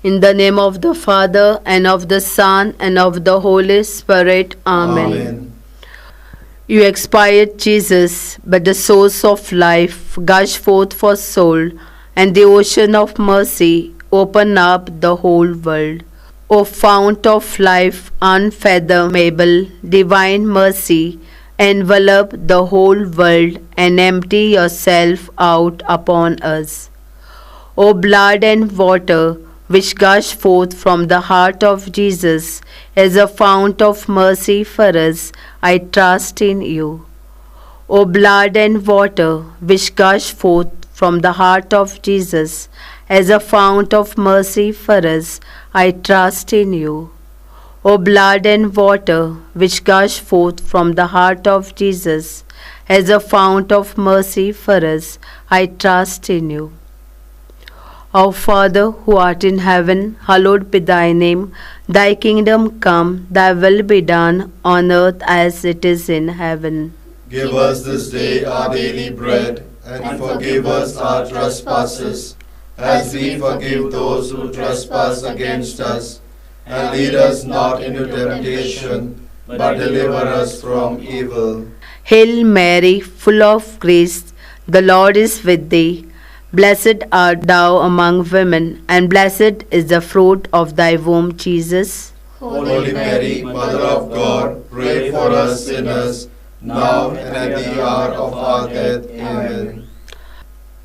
In the name of the Father, and of the Son, and of the Holy Spirit. Amen. Amen. You expired, Jesus, but the source of life gush forth for soul, and the ocean of mercy open up the whole world. O fount of life unfathomable, divine mercy, envelop the whole world and empty yourself out upon us. O blood and water, which gush forth from the heart of Jesus as a fount of mercy for us, I trust in you. O blood and water, which gush forth from the heart of Jesus as a fount of mercy for us, I trust in you. O blood and water, which gush forth from the heart of Jesus as a fount of mercy for us, I trust in you. Our Father, who art in heaven, hallowed be thy name. Thy kingdom come, thy will be done, on earth as it is in heaven. Give us this day our daily bread, and forgive us our trespasses, as we forgive those who trespass against us. And lead us not into temptation, but deliver us from evil. Hail Mary, full of grace, the Lord is with thee. Blessed art thou among women, and blessed is the fruit of thy womb, Jesus. Holy Mary, Mother of God, pray for us sinners, now and at the hour of our death. Amen.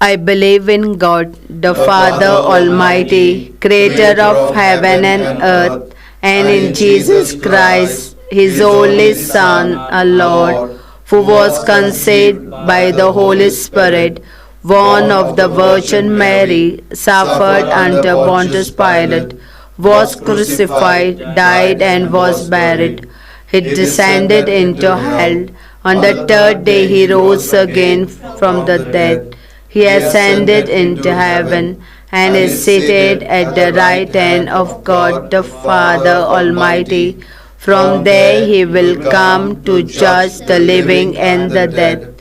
I believe in God, the Father Almighty, creator of heaven and earth, and in Jesus Christ, his only Son, our Lord, who was conceived by the Holy Spirit, born of the Virgin Mary, suffered under Pontius Pilate, was crucified, died, and was buried. He descended into hell. On the third day he rose again from the dead. He ascended into heaven and is seated at the right hand of God the Father Almighty. From there he will come to judge the living and the dead.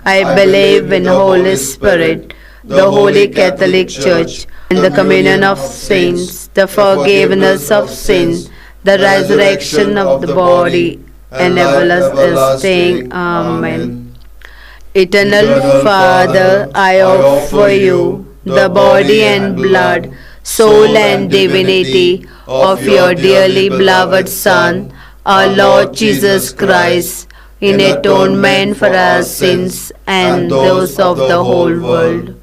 I believe in the Holy Spirit, the Holy Catholic Church, and the communion of saints, the forgiveness of sin, the resurrection of the body, and everlasting. Amen. Eternal Father, I offer you the body and blood, soul and divinity of your dearly beloved Son, our Lord Jesus Christ, in atonement for our sins and those of the whole world.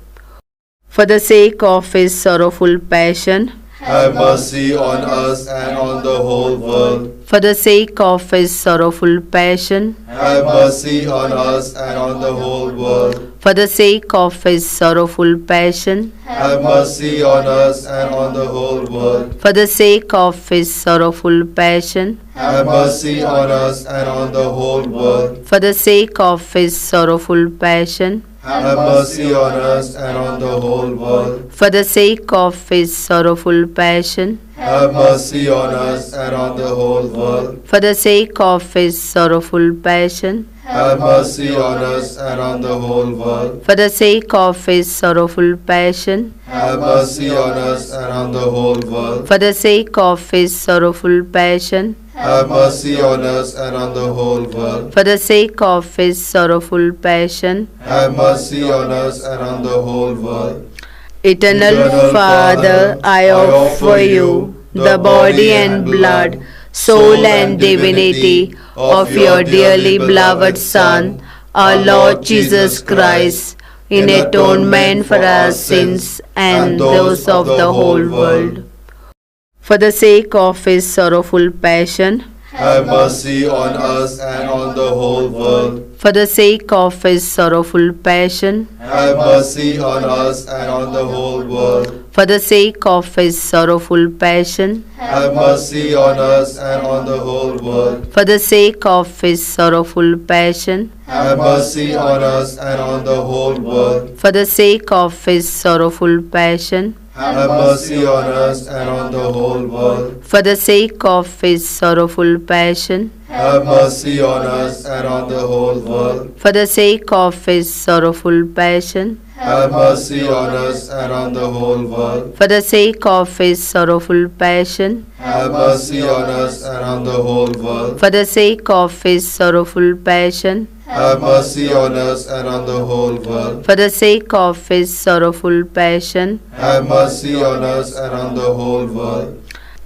For the sake of his sorrowful passion, have mercy on us and on the whole world. For the sake of his sorrowful passion, have mercy on us and on the whole world. For the sake of his sorrowful passion, have mercy on us and on the whole world. For the sake of his sorrowful passion, have mercy on us and on the whole world. For the sake of his sorrowful passion, have mercy on us and on the whole world. For the sake of his sorrowful passion, have mercy on us and on the whole world. For the sake of his sorrowful passion, have mercy on us and on the whole world. For the sake of his sorrowful passion, have mercy on us and on the whole world. For the sake of his sorrowful passion, have mercy on us and on the whole world. For the sake of his sorrowful passion, have mercy on us and on the whole world. Eternal Father, I offer you the body and blood, soul and divinity of your dearly beloved Son, our Lord Jesus Christ, in atonement for our sins and those of the whole world. For the sake of his sorrowful passion, have mercy on us and on the whole world. For the sake of his sorrowful passion, have mercy on us and on the whole world. For the sake of his sorrowful passion, have mercy on us and on the whole world. For the sake of his sorrowful passion, have mercy on us and on the whole world. For the sake of his sorrowful passion, have mercy on us and on the whole world. For the sake of his sorrowful passion, have mercy on us and on the whole world. For the sake of his sorrowful passion, Have mercy on us and on the whole world. for the sake of his sorrowful passion, Have mercy on us and on the whole world. for the sake of his sorrowful passion, Have mercy on us and on the whole world. for the sake of his sorrowful passion. Have mercy on us and on the whole world.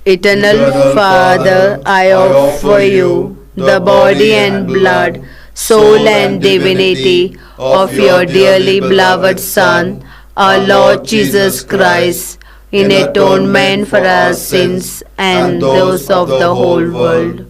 Eternal Father, I offer you the body and blood, soul and divinity of your dearly beloved Son, our Lord Jesus Christ, in atonement for our sins and those of the whole world.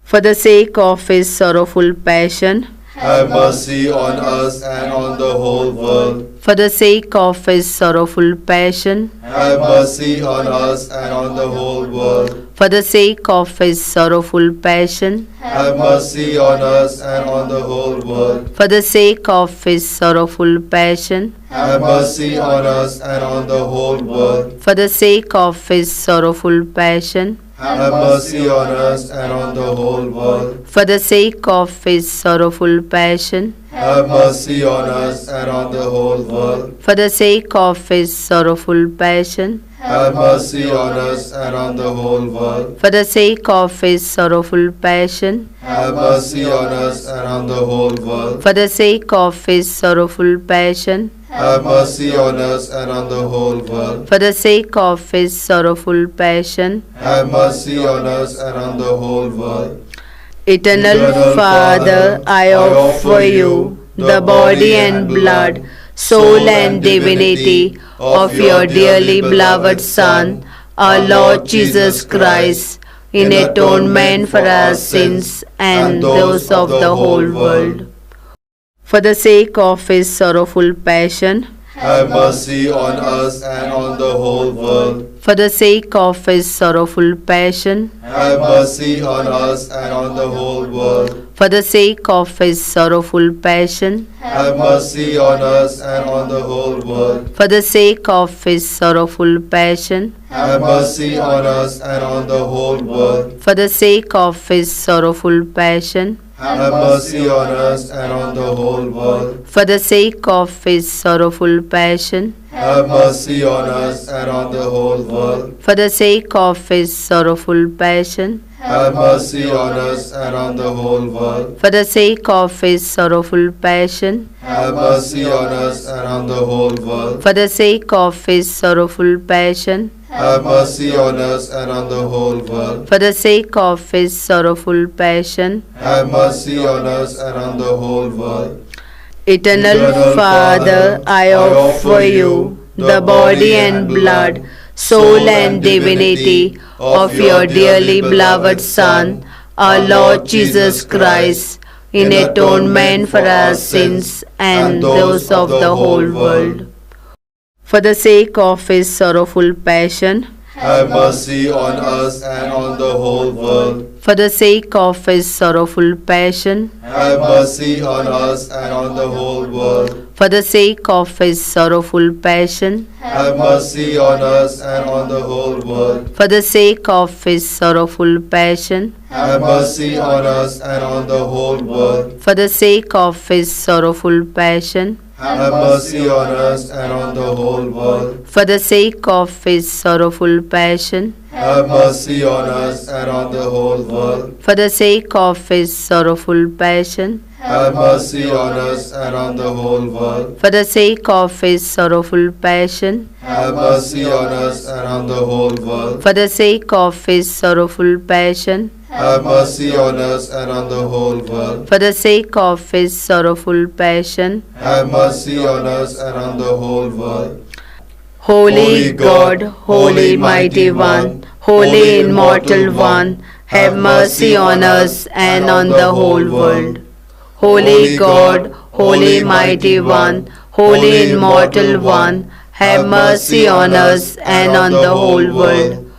For the sake of his sorrowful passion, Have mercy on us and on the whole world. for the sake of his sorrowful passion, Have mercy on us and on the whole world. for the sake of his sorrowful passion, Have mercy on us and on the whole world. for the sake of his sorrowful passion, Have mercy on us and on the whole world. for the sake of his sorrowful passion, Have mercy on us and on the whole world. for the sake of his sorrowful passion, Have mercy on us and on the whole world. for the sake of his sorrowful passion, Have mercy on us and on the whole world. for the sake of his sorrowful passion, Have mercy on us and on the whole world. for the sake of his sorrowful passion, Have mercy on us and on the whole world. for the sake of his sorrowful passion. Have mercy on us and on the whole world. Eternal Father, I offer you the body and blood, soul and divinity of your dearly beloved Son, our Lord Jesus Christ, in atonement for our sins and those of the whole world. For the sake of his sorrowful passion, Have mercy on us and on the whole world. for the sake of his sorrowful passion, Have mercy on us and on the whole world. for the sake of his sorrowful passion, Have mercy on us and on the whole world. for the sake of his sorrowful passion, Have mercy on us and on the whole world. for the sake of his sorrowful passion, Have mercy on us and on the whole world. for the sake of his sorrowful passion, Have mercy on us and on the whole world. for the sake of his sorrowful passion, Have mercy on us and on the whole world. for the sake of his sorrowful passion, Have mercy on us and on the whole world. for the sake of his sorrowful passion, Have mercy on us and on the whole world. for the sake of his sorrowful passion. Have mercy on us and on the whole world. Eternal Father, I offer you the body and blood, soul and divinity of your dearly beloved Son, our Lord Jesus Christ, in atonement for our sins and those of the whole world. For the sake of his sorrowful passion, Have mercy on us and on the whole world. for the sake of his sorrowful passion, Have mercy on us and on the whole world. for the sake of his sorrowful passion, Have mercy on us and on the whole world. for the sake of his sorrowful passion, Have mercy on us and on the whole world. for the sake of his sorrowful passion, Have mercy on us and on the whole world. for the sake of his sorrowful passion, Have mercy on us and on the whole world. for the sake of his sorrowful passion, Have mercy on us and on the whole world. for the sake of his sorrowful passion, Have mercy on us and on the whole world. for the sake of his sorrowful passion, Have mercy on us and on the whole world. for the sake of his sorrowful passion. Have mercy on us and on the whole world. Holy God, Holy Mighty One, Holy Immortal One, have mercy on us and on the whole world. Holy God, Holy Mighty One, Holy Immortal One, have mercy on us and on the whole world.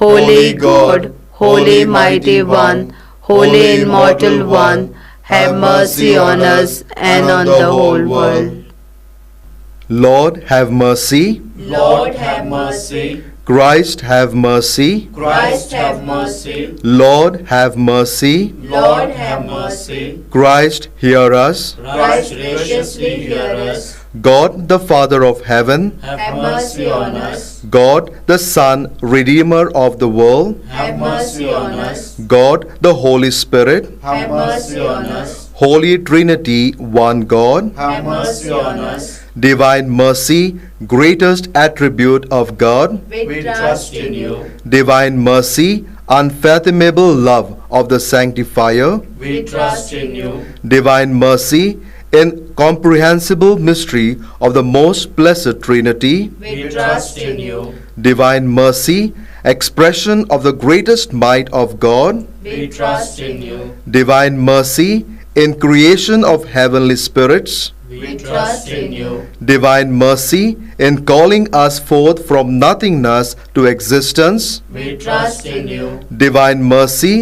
Holy God, Holy Mighty One, Holy Immortal One, have mercy on us and on the whole world. Lord, have mercy. Lord, have mercy. Christ have mercy. Christ have mercy. Lord have mercy. Lord have mercy. Christ hear us. Christ graciously hear us. God the Father of heaven, Have mercy on us. God the Son, Redeemer of the world, Have mercy on us. God the Holy Spirit, Have mercy on us. Holy Trinity, one God, Have mercy on us. divine mercy, greatest attribute of God, We trust in you. divine mercy, unfathomable love of the Sanctifier, We trust in you. divine mercy, incomprehensible mystery of the most blessed Trinity, We trust in you. divine mercy, expression of the greatest might of God, We trust in you. divine mercy, in creation of heavenly spirits, We trust in you. divine mercy, in calling us forth from nothingness to existence, We trust in you. divine mercy,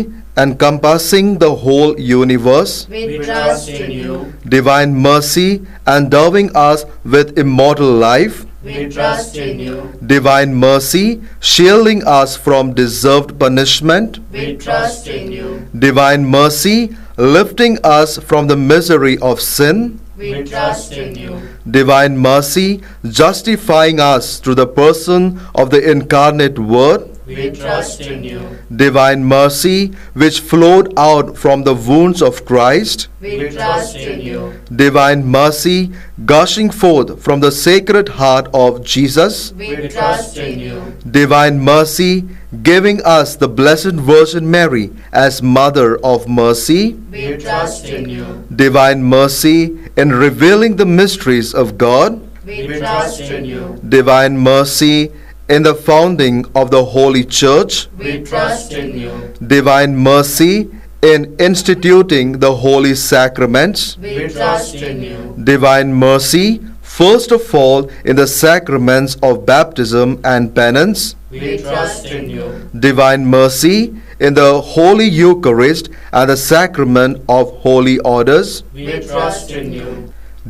encompassing the whole universe, We trust in you. divine mercy, endowing us with immortal life, We trust in you. divine mercy, shielding us from deserved punishment, We trust in you. divine mercy, lifting us from the misery of sin, We trust in you. divine mercy, justifying us through the person of the incarnate Word, We trust in you. divine mercy, which flowed out from the wounds of Christ, We trust in you. divine mercy, gushing forth from the sacred heart of Jesus, We trust in you. divine mercy, giving us the Blessed Virgin Mary as Mother of Mercy, We trust in you. divine mercy, in revealing the mysteries of God, We trust in you. divine mercy, in the founding of the Holy Church, We trust in you. divine mercy, in instituting the holy sacraments, We trust in you. divine mercy, first of all in the sacraments of baptism and penance, We trust in you. divine mercy, in the Holy Eucharist and the sacrament of holy orders, We trust in you.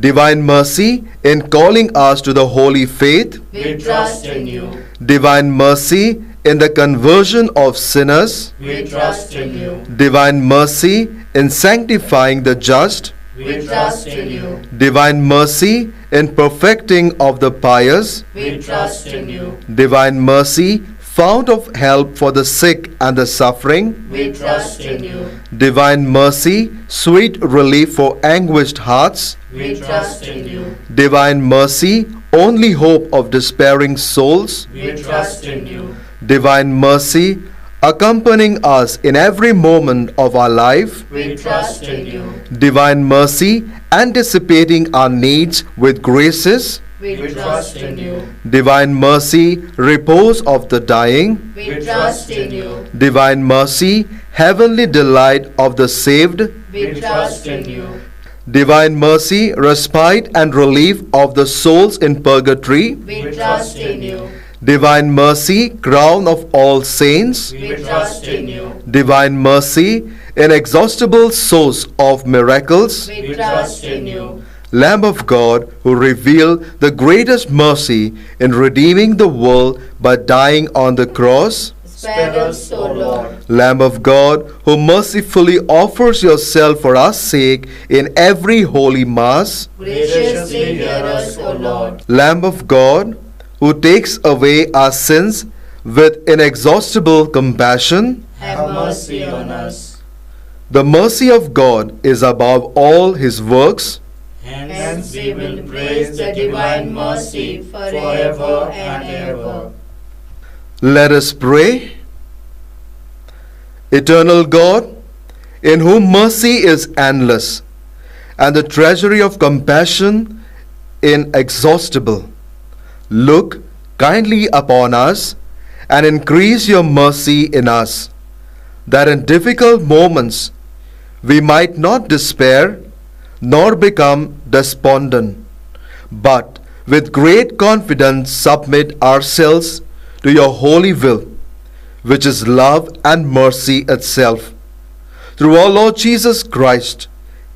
divine mercy, in calling us to the holy faith, We trust in you. divine mercy, in the conversion of sinners, We trust in you. divine mercy, in sanctifying the just, We trust in you. divine mercy, in perfecting of the pious, We trust in you. divine mercy, fount of help for the sick and the suffering, We trust in you. divine mercy, sweet relief for anguished hearts, We trust in you. divine mercy, only hope of despairing souls, We trust in you. divine mercy, accompanying us in every moment of our life, We trust in you. divine mercy, anticipating our needs with graces, We trust in you. divine mercy, repose of the dying, We trust in you. divine mercy, heavenly delight of the saved, We trust in you. divine mercy, respite and relief of the souls in purgatory, We trust in you. divine mercy, crown of all saints, We trust in you. divine mercy, inexhaustible source of miracles, We trust in you. Lamb of God, who revealed the greatest mercy in redeeming the world by dying on the cross, Spare us, O Lord. Lamb of God, who mercifully offers yourself for our sake in every holy Mass, Graciously hear us, O Lord. Lamb of God, who takes away our sins with inexhaustible compassion, Have mercy on us. the mercy of God is above all his works. Hence we will praise the divine mercy forever and ever. Let us pray. Eternal God, in whom mercy is endless and the treasury of compassion inexhaustible, look kindly upon us and increase your mercy in us, that in difficult moments we might not despair nor become despondent, but with great confidence submit ourselves to your holy will, which is love and mercy itself. Through our Lord Jesus Christ,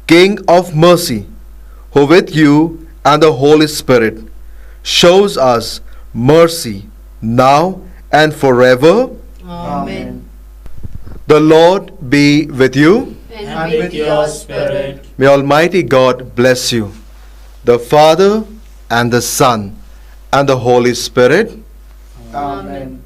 King of mercy, who with you and the Holy Spirit shows us mercy now and forever. Amen. The Lord be with you. And with your spirit. May Almighty God bless you, the Father and the Son and the Holy Spirit. Amen.